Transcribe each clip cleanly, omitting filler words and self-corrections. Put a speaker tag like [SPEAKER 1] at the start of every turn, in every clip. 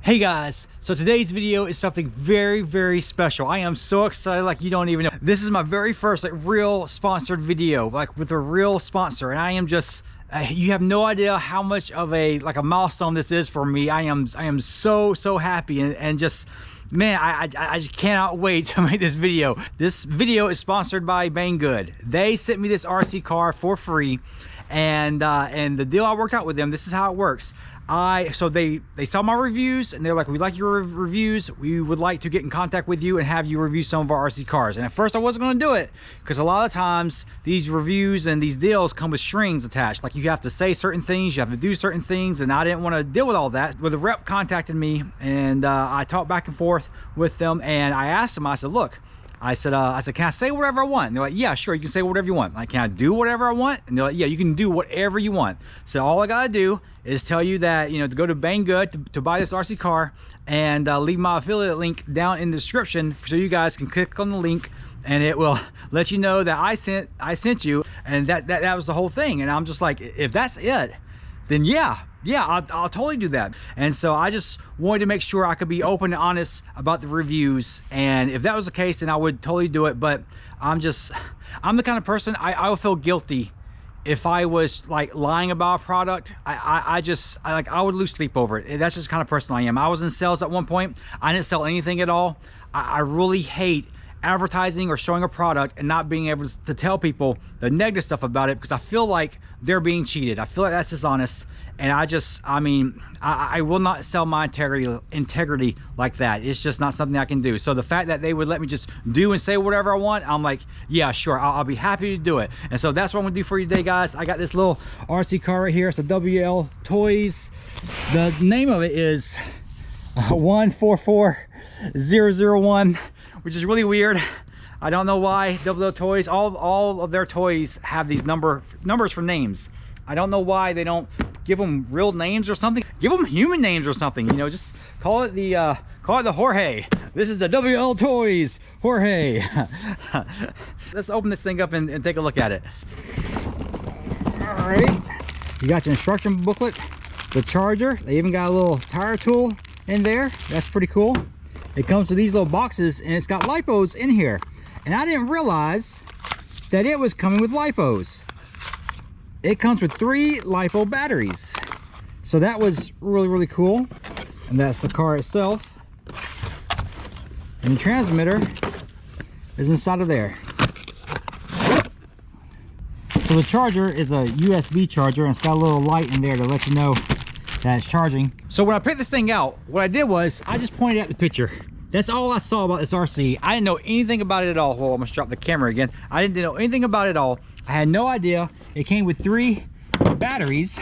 [SPEAKER 1] Hey guys, so today's video is something very special. I am so excited like you don't even know. This is my very first real sponsored video, like with a real sponsor, and I am just you have no idea how much of a milestone this is for me. I am so happy and just man, I just cannot wait to make this video. This video is sponsored by Banggood. They sent me this RC car for free, and the deal I worked out with them, this is how it works. So they saw my reviews and they're like, we like your reviews, we would like to get in contact with you and have you review some of our RC cars. And at first I wasn't going to do it because a lot of times these reviews and these deals come with strings attached, like you have to say certain things, you have to do certain things, and I didn't want to deal with all that. Well, the rep contacted me, and I talked back and forth with them, and I asked them, I said, look, I said, can I say whatever I want? And they're like, yeah, sure, you can say whatever you want. Like, can I do whatever I want? And they're like, yeah, you can do whatever you want. So all I gotta do is tell you that, you know, to go to Banggood to buy this RC car, and leave my affiliate link down in the description so you guys can click on the link, and it will let you know that I sent you, and that was the whole thing. And I'm just like, if that's it, then yeah, I'll totally do that. And so I just wanted to make sure I could be open and honest about the reviews, and if that was the case, then I would totally do it. But I'm the kind of person, I would feel guilty if I was like lying about a product. I would lose sleep over it. That's just the kind of person I am. I was in sales at one point. I didn't sell anything at all. I really hate advertising or showing a product and not being able to tell people the negative stuff about it, because I feel like they're being cheated. I feel like that's dishonest, and I will not sell my integrity like that. It's just not something I can do. So the fact that they would let me just do and say whatever I want, I'm like, yeah, sure, I'll be happy to do it. And so that's what I'm gonna do for you today, guys. I got this little RC car right here. It's a WLtoys. The name of it is 144001, which is really weird. I don't know why WLtoys, all of their toys have these numbers for names. I don't know why they don't give them real names or something. Give them human names or something, you know, just call it the Jorge. This is the WLtoys Jorge. Let's open this thing up and take a look at it. All right, you got your instruction booklet, the charger. They even got a little tire tool in there. That's pretty cool. It comes with these little boxes, and it's got lipos in here, and I didn't realize that it was coming with lipos. It comes with 3 lipo batteries, so that was really cool. And that's the car itself, and the transmitter is inside of there. So the charger is a USB charger, and it's got a little light in there to let you know that it's charging. So when I picked this thing out, what I did was I just pointed at the picture. That's all I saw about this RC. I didn't know anything about it at all. Well, I'm gonna drop the camera again. I didn't know anything about it at all. I had no idea. It came with 3 batteries.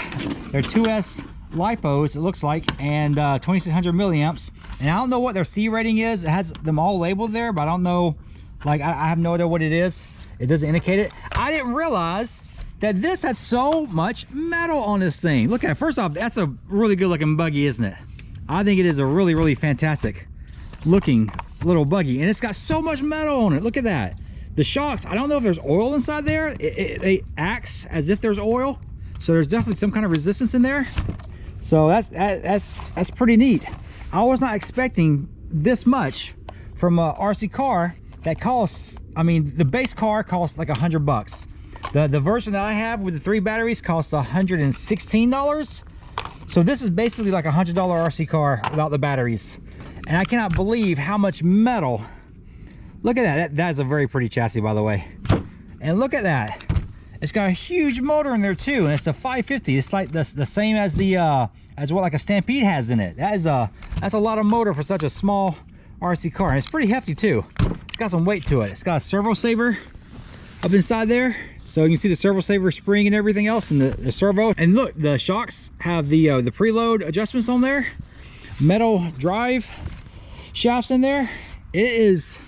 [SPEAKER 1] They're 2S lipos, it looks like, and 2600 milliamps. And I don't know what their C rating is. It has them all labeled there, but I don't know. Like, I have no idea what it is. It doesn't indicate it. I didn't realize that this had so much metal on this thing. Look at it. First off, that's a really good looking buggy, isn't it? I think it is a really fantastic looking little buggy, and it's got so much metal on it. Look at that. The shocks, I don't know if there's oil inside there. It acts as if there's oil, so there's definitely some kind of resistance in there. So that's pretty neat. I was not expecting this much from a RC car that costs, I mean, the base car costs like $100. The version that I have with the 3 batteries costs $116. So this is basically like a $100 RC car without the batteries. And I cannot believe how much metal. Look at that. That is a very pretty chassis, by the way. And look at that. It's got a huge motor in there too, and it's a 550. It's like the same as the as what like a Stampede has in it. That's a lot of motor for such a small RC car, and it's pretty hefty too. It's got some weight to it. It's got a servo saver up inside there, so you can see the servo saver spring and everything else, and the servo. And look, the shocks have the preload adjustments on there. Metal drive shafts in there. It is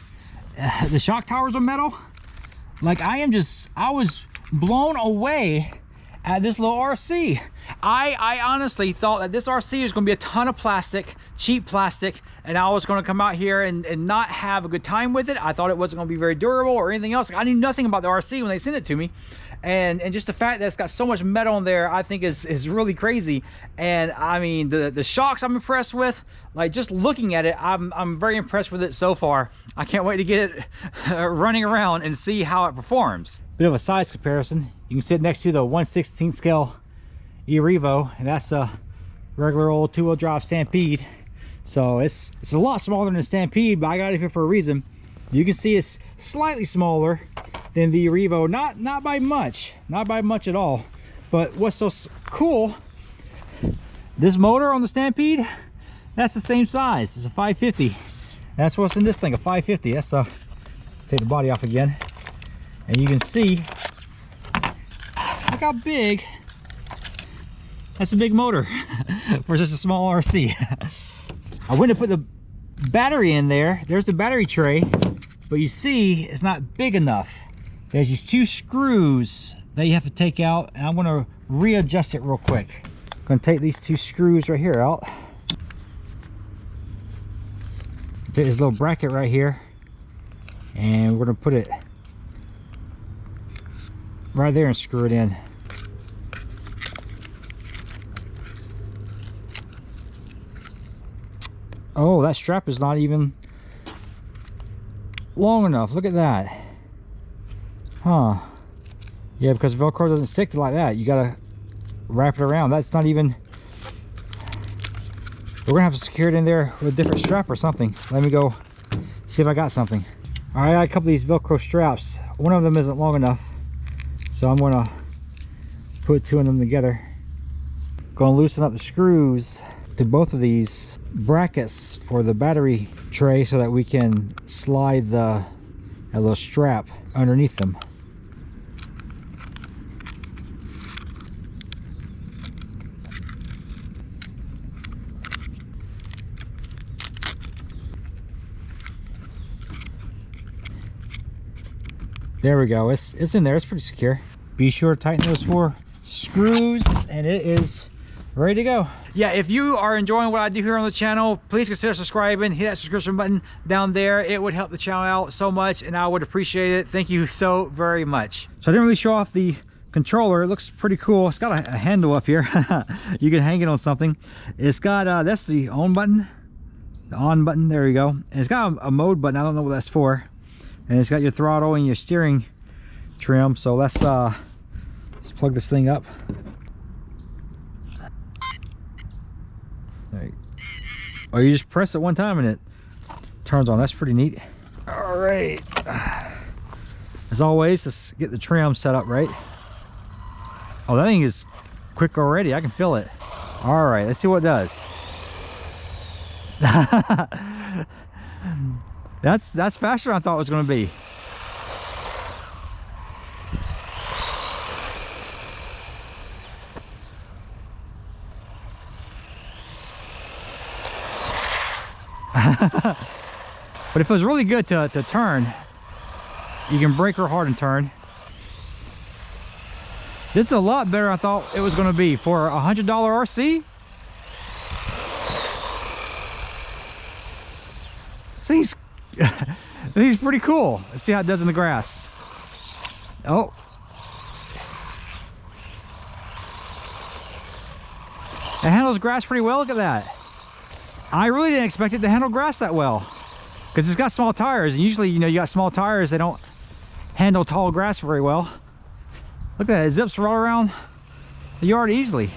[SPEAKER 1] the shock towers are metal. Like, I was blown away at this little RC. I honestly thought that this RC was going to be a ton of plastic, cheap plastic, and I was going to come out here and not have a good time with it. I thought it wasn't going to be very durable or anything else. I knew nothing about the RC when they sent it to me. And just the fact that it's got so much metal in there, I think is really crazy. And I mean, the shocks I'm impressed with. Like, just looking at it, I'm very impressed with it so far. I can't wait to get it running around and see how it performs. Bit of a size comparison. You can sit next to the 1/16 scale E-Revo, and that's a regular old 2-wheel drive Stampede. So it's a lot smaller than the Stampede, but I got it here for a reason. You can see it's slightly smaller than the Revo, not by much, not by much at all. But what's so cool, this motor on the Stampede, that's the same size. It's a 550. That's what's in this thing, a 550. That's take the body off again, and you can see, look how big. That's a big motor for just a small RC. I went to put the battery in there. There's the battery tray, but you see it's not big enough. There's these 2 screws that you have to take out, and I'm going to readjust it real quick. I'm going to take these 2 screws right here out. Take this little bracket right here, and we're going to put it right there and screw it in. Oh, that strap is not even long enough. Look at that. Huh. Yeah, because Velcro doesn't stick to like that. You gotta wrap it around. That's not even... We're gonna have to secure it in there with a different strap or something. Let me go see if I got something. All right, I got a couple of these Velcro straps. One of them isn't long enough, so I'm gonna put 2 of them together. Gonna loosen up the screws to both of these brackets for the battery tray so that we can slide that little strap underneath them. There we go. It's in there. It's pretty secure. Be sure to tighten those 4 screws, and it is ready to go. Yeah, if you are enjoying what I do here on the channel, please consider subscribing. Hit that subscription button down there. It would help the channel out so much, and I would appreciate it. Thank you so very much. So I didn't really show off the controller. It looks pretty cool. It's got a handle up here. You can hang it on something. It's got that's the on button. The on button, there you go. And it's got a mode button. I don't know what that's for. And it's got your throttle and your steering trim. So let's plug this thing up. Oh, you just press it one time and it turns on. That's pretty neat. All right. As always, let's get the trim set up right. Oh, that thing is quick already. I can feel it. All right, let's see what it does. That's faster than I thought it was going to be. But it feels really good to turn. You can brake real hard and turn. This is a lot better than I thought it was going to be for a $100 RC. He's pretty cool. Let's see how it does in the grass. Oh. It handles grass pretty well. Look at that. I really didn't expect it to handle grass that well, because it's got small tires, and usually, you know, you got small tires, they don't handle tall grass very well. Look at that, it zips right around the yard easily.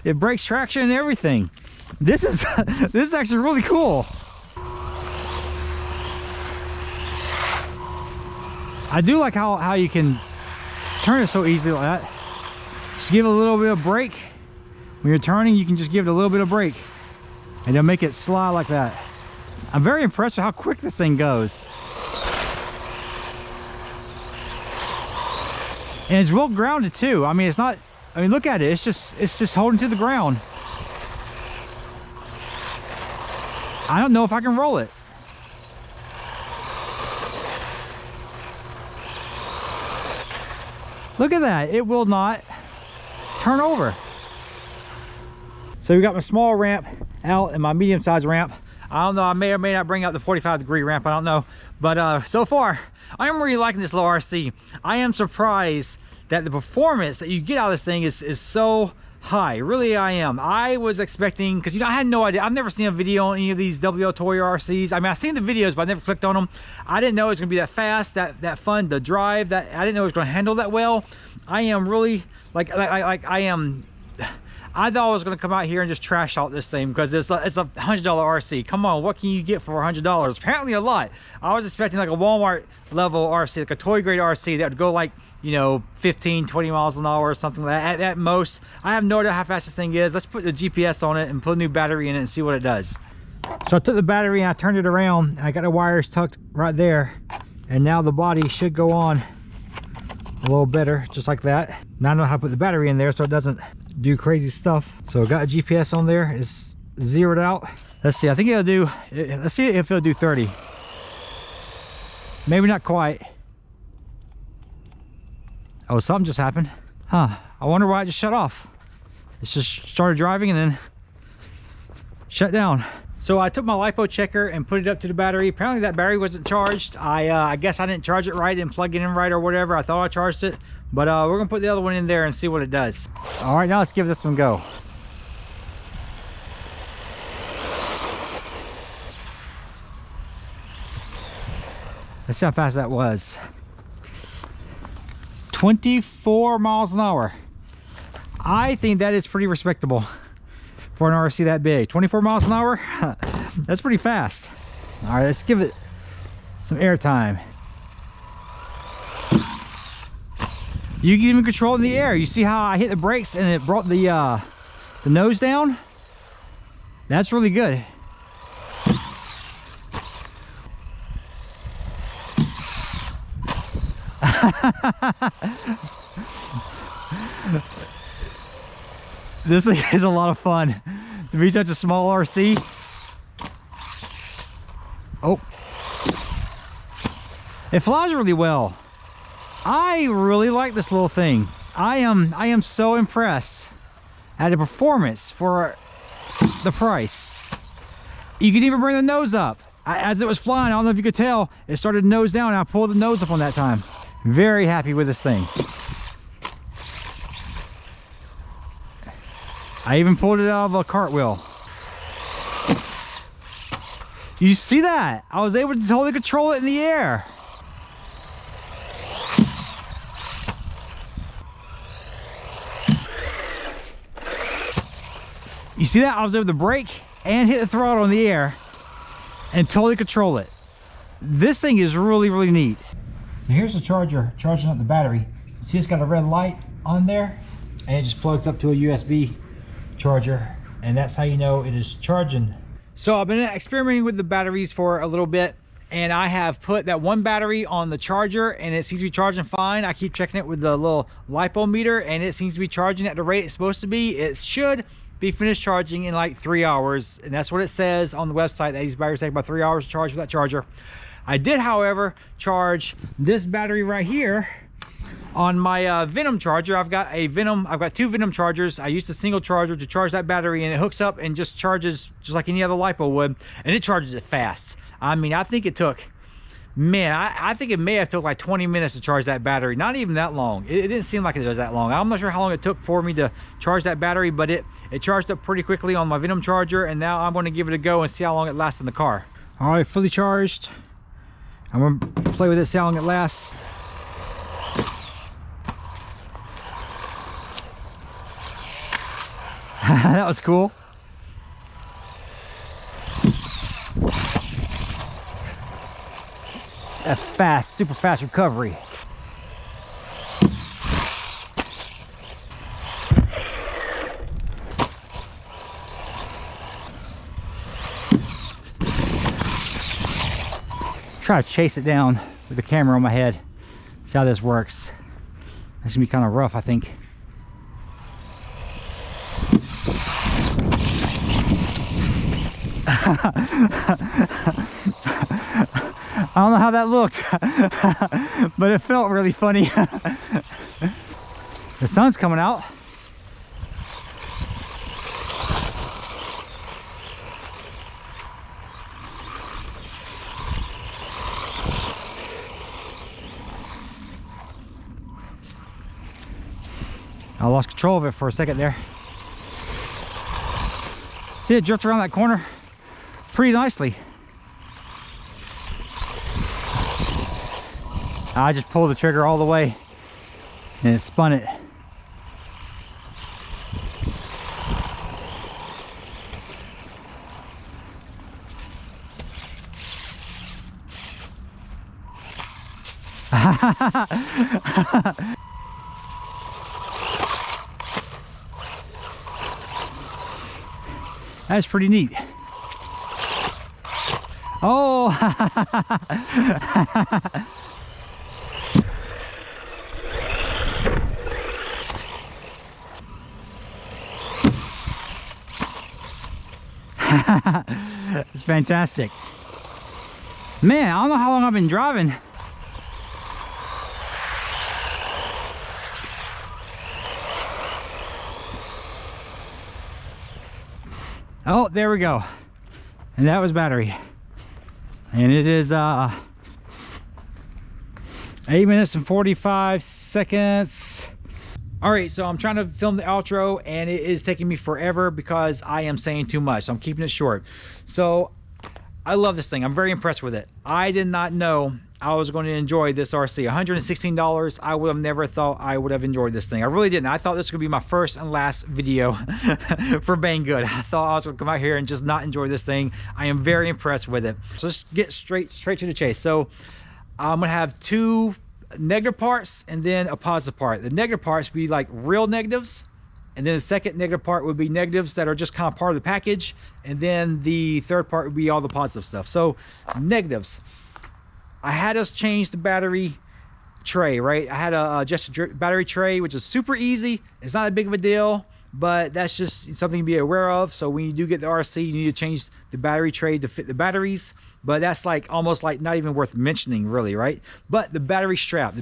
[SPEAKER 1] It breaks traction and everything. This is actually really cool. I do like how you can turn it so easily like that. Just give it a little bit of brake. When you're turning, you can just give it a little bit of brake, and it'll make it slide like that. I'm very impressed with how quick this thing goes. And it's well grounded too. I mean, it's not, I mean, look at it. It's just holding to the ground. I don't know if I can roll it. Look at that, it will not turn over. So we got my small ramp out and my medium-sized ramp. I don't know, I may or may not bring out the 45-degree ramp, I don't know. But so far, I am really liking this little RC. I am surprised that the performance that you get out of this thing is so high. Really, I am. I was expecting, because I had no idea. I've never seen a video on any of these WLtoys RCs. I mean, I've seen the videos, but I never clicked on them. I didn't know it was going to be that fast, that fun to drive. That I didn't know it was going to handle that well. I am really I thought I was going to come out here and just trash out this thing because it's a $100 RC. Come on, what can you get for $100? Apparently a lot. I was expecting like a Walmart level RC, like a toy grade RC that would go like, you know, 15, 20 miles an hour or something like that at most. I have no idea how fast this thing is. Let's put the GPS on it and put a new battery in it and see what it does. So I took the battery and I turned it around. I got the wires tucked right there. And now the body should go on a little better, just like that. Now I know how to put the battery in there so it doesn't do crazy stuff. So I got a GPS on there, it's zeroed out. Let's see, I think it'll do, let's see if it'll do 30. Maybe not quite. Oh, something just happened. Huh, I wonder why it just shut off. It just started driving and then shut down. So I took my LiPo checker and put it up to the battery. Apparently that battery wasn't charged. I guess I didn't charge it right, didn't plug it in right or whatever. I thought I charged it, but we're gonna put the other one in there and see what it does. All right, now let's give this one a go. Let's see how fast that was. 24 miles an hour. I think that is pretty respectable for an RC that big. 24 miles an hour, that's pretty fast. All right, let's give it some air time. You can even control it in the air. You see how I hit the brakes and it brought the nose down? That's really good. This is a lot of fun to be such a small RC. Oh, it flies really well. I really like this little thing. I am so impressed at the performance for the price. You can even bring the nose up. As it was flying, I don't know if you could tell, it started nose down and I pulled the nose up on that time. Very happy with this thing. I even pulled it out of a cartwheel. You see that? I was able to totally control it in the air. You see that? I was able to brake and hit the throttle in the air and totally control it. This thing is really, really neat. So here's the charger charging up the battery. You see it's got a red light on there and it just plugs up to a USB charger, and that's how you know it is charging. So I've been experimenting with the batteries for a little bit, and I have put that one battery on the charger and it seems to be charging fine. I keep checking it with the little LiPo meter and it seems to be charging at the rate it's supposed to be. It should be finished charging in like 3 hours, and that's what it says on the website, that these batteries take about 3 hours to charge with that charger. I did, however, charge this battery right here on my Venom charger. I've got two Venom chargers. I used a single charger to charge that battery, and it hooks up and just charges just like any other LiPo would, and it charges it fast. I mean, I think it took, man, I think it may have took like 20 minutes to charge that battery. Not even that long. It didn't seem like it was that long. I'm not sure how long it took for me to charge that battery, but it charged up pretty quickly on my Venom charger, and now I'm going to give it a go and see how long it lasts in the car. All right, fully charged. I'm going to play with it, see how long it lasts. That was cool. That fast, super fast recovery. Try to chase it down with the camera on my head. See how this works. That's gonna be kind of rough, I think. I don't know how that looked, but it felt really funny. The sun's coming out. I lost control of it for a second there. See it drift around that corner pretty nicely. I just pulled the trigger all the way and it spun it. That's pretty neat. Oh! It's fantastic. Man, I don't know how long I've been driving. Oh, there we go. And that was battery. And it is 8 minutes and 45 seconds. All right, so I'm trying to film the outro and it is taking me forever because I am saying too much. So I'm keeping it short. So I love this thing. I'm very impressed with it. I did not know I was going to enjoy this RC. $116. I would have never thought I would have enjoyed this thing. I really didn't. I thought this was going to be my first and last video for Banggood. I thought I was going to come out here and just not enjoy this thing. I am very impressed with it. So let's get straight to the chase. So I'm going to have two negative parts and then a positive part. The negative parts be like real negatives, and then the second negative part would be negatives that are just kind of part of the package, and then the third part would be all the positive stuff. So negatives, I had us change the battery tray, right? I had just a battery tray, which is super easy. It's not that big of a deal, but that's just something to be aware of. So when you do get the RC, you need to change the battery tray to fit the batteries, but that's like almost like not even worth mentioning really, right? But the battery strap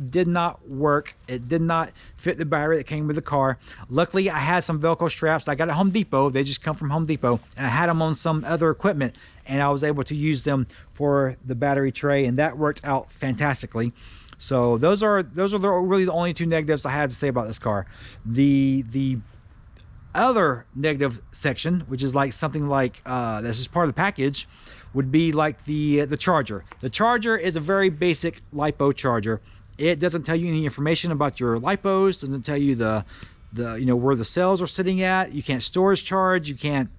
[SPEAKER 1] did not work. It did not fit the battery that came with the car. Luckily I had some Velcro straps I got at Home Depot. They just come from Home Depot, and I had them on some other equipment, and I was able to use them for the battery tray, and that worked out fantastically. So those are really the only two negatives I have to say about this car. The other negative section, which is like something like this is part of the package, would be like the charger. The charger is a very basic LiPo charger. It doesn't tell you any information about your LiPos. Doesn't tell you the you know, where the cells are sitting at. You can't storage charge. You can't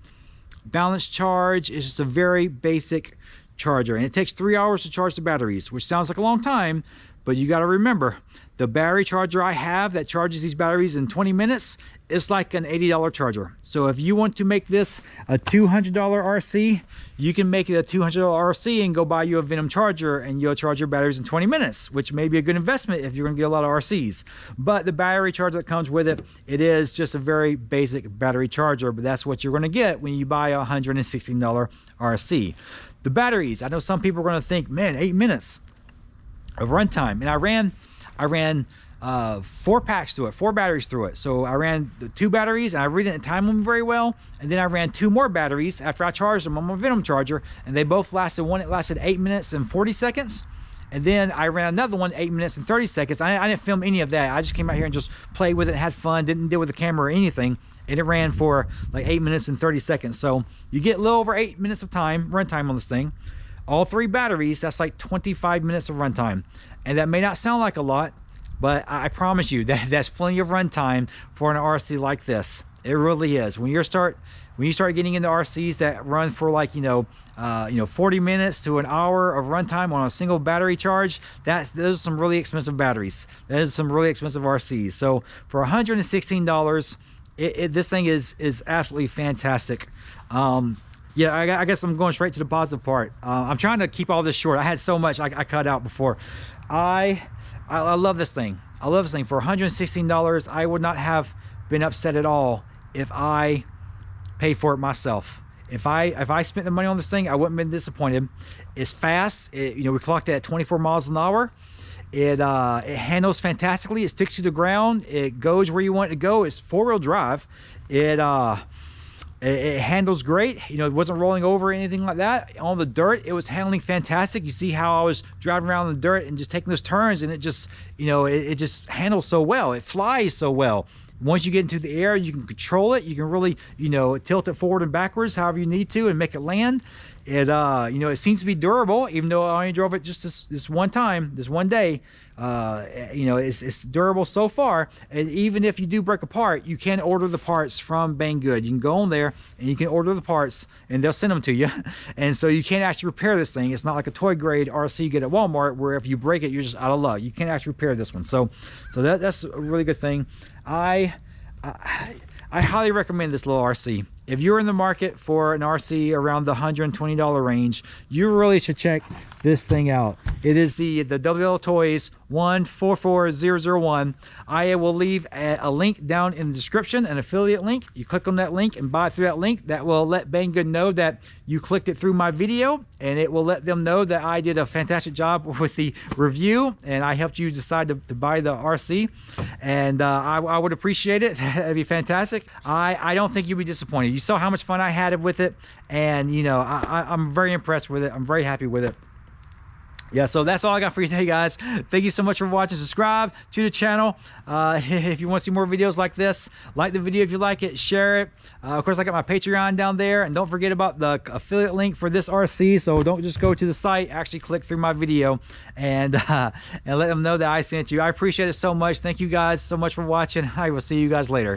[SPEAKER 1] balance charge. It's just a very basic charger, and it takes 3 hours to charge the batteries, which sounds like a long time. But you got to remember, the battery charger I have that charges these batteries in 20 minutes is like an $80 charger. So if you want to make this a $200 RC, you can make it a $200 RC and go buy you a Venom charger, and you'll charge your batteries in 20 minutes, which may be a good investment if you're going to get a lot of RCs. But the battery charger that comes with it, it is just a very basic battery charger, but that's what you're going to get when you buy a $116 RC. The batteries, I know some people are going to think, man, 8 minutes of runtime, and I ran 4 packs through it, 4 batteries through it. So I ran the 2 batteries, and I really didn't time them very well, and then I ran 2 more batteries after I charged them on my Venom charger, and they both lasted, one it lasted 8 minutes and 40 seconds, and then I ran another one 8 minutes and 30 seconds. I didn't film any of that. I just came out here and just played with it and had fun, didn't deal with the camera or anything, and it ran for like 8 minutes and 30 seconds. So you get a little over 8 minutes of runtime on this thing. All 3 batteries, that's like 25 minutes of runtime. And that may not sound like a lot, but I promise you that's plenty of runtime for an RC like this. It really is. When you start getting into RCs that run for like 40 minutes to an hour of runtime on a single battery charge, those are some really expensive batteries. That is some really expensive RCs. So for $116, this thing is absolutely fantastic. Yeah, I guess I'm going straight to the positive part. I'm trying to keep all this short. I had so much I cut out before. I love this thing. I love this thing. For $116, I would not have been upset at all if I paid for it myself. If I spent the money on this thing, I wouldn't have been disappointed. It's fast. You know, we clocked it at 24 miles an hour. It handles fantastically. It sticks to the ground. It goes where you want it to go. It's 4-wheel drive. It handles great. You know, it wasn't rolling over or anything like that. On the dirt, it was handling fantastic. You see how I was driving around in the dirt and just taking those turns, and it just, you know, it just handles so well. It flies so well. Once you get into the air, you can control it. You can really, you know, tilt it forward and backwards however you need to and make it land. It you know, it seems to be durable, even though I only drove it just this one time, this one day. You know, it's durable so far. And even if you do break apart, you can order the parts from Banggood. You can go on there and you can order the parts and they'll send them to you. And so you can't actually repair this thing. It's not like a toy grade RC you get at Walmart where if you break it, you're just out of luck. You can't actually repair this one. So that's a really good thing. I highly recommend this little RC. If you're in the market for an RC around the $120 range, you really should check this thing out. It is the WLtoys 144001. I will leave a link down in the description, an affiliate link. You click on that link and buy through that link. That will let Banggood know that you clicked it through my video, and it will let them know that I did a fantastic job with the review and I helped you decide to buy the RC. And I would appreciate it. That'd be fantastic. I don't think you'll be disappointed. You saw how much fun I had with it, and you know, I'm very impressed with it. I'm very happy with it. Yeah, so that's all I got for you today, guys. Thank you so much for watching. Subscribe to the channel if you want to see more videos like this. Like the video if you like it, share it. Of course, I got my Patreon down there, and don't forget about the affiliate link for this RC. So don't just go to the site, actually click through my video and let them know that I sent you. I appreciate it so much. Thank you guys so much for watching. I will see you guys later.